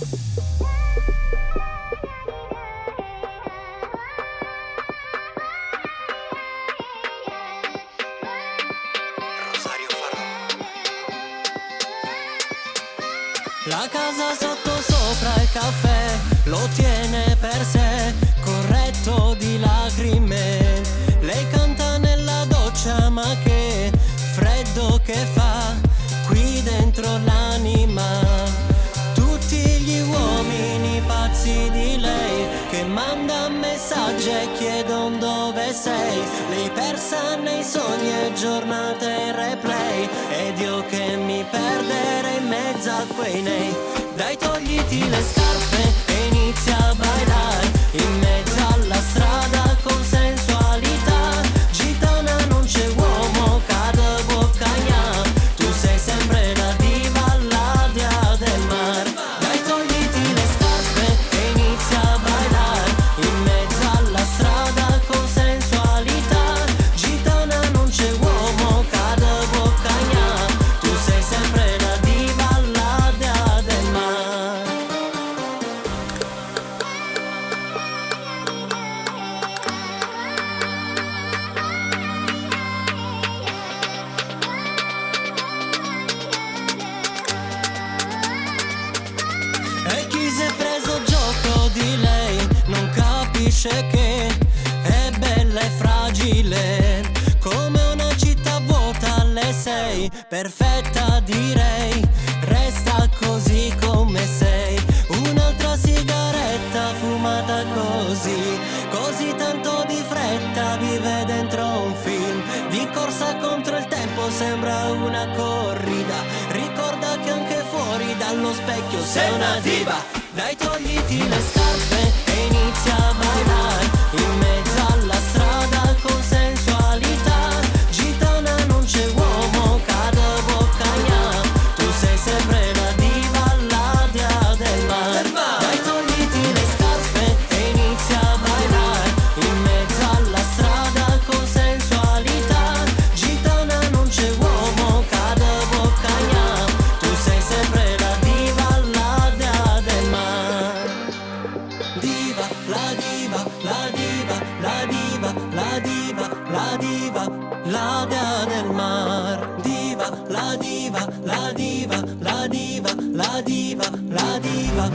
La casa sotto sopra il caffè lo tiene per sé, corretto di lacrime. Lei canta nella doccia, ma che freddo che fa qui dentro l'anima. Tutti gli uomini pazzi di lei, che manda messaggi e chiedono dove sei. Lei persa nei sogni e giornate in replay, ed io che mi perderei in mezzo a quei nei. Dai, togliti le scarpe e inizia a ballare in mezzo alla strada con sensualità. Gitana, non c'è uomo, cade boccagna, tu sei sempre la diva, la dea del mar. Dai, togliti le scarpe e inizia a ballare in mezzo alla strada con sensualità. Gitana, non c'è uomo, cade boccagna, tu sei sempre la diva, la dea del mar. E chi si è preso gioco di lei non capisce che è bella e fragile, come una città vuota alle 6, perfetta direi, resta così come sei. Un'altra sigaretta fumata così, così tanto di fretta, vive dentro un film di corsa contro il tempo, sembra una corrida. Ricorda che anche fuori dallo specchio sei una diva. Dai, togliti le scarpe e inizia a ballare in mezzo alla strada con sensualità. Gitana, non c'è uomo, cade boccagna, tu sei sempre la diva, la dea del mar. Dai, togliti le scarpe e inizia a ballare in mezzo alla strada con sensualità. Gitana, non c'è uomo, cade boccagna, tu sei sempre la diva, la dea del mar. Diva, la diva, la diva, la diva, la diva, la diva, la dea del mar. Diva, la diva, la diva, la diva, la diva, la diva.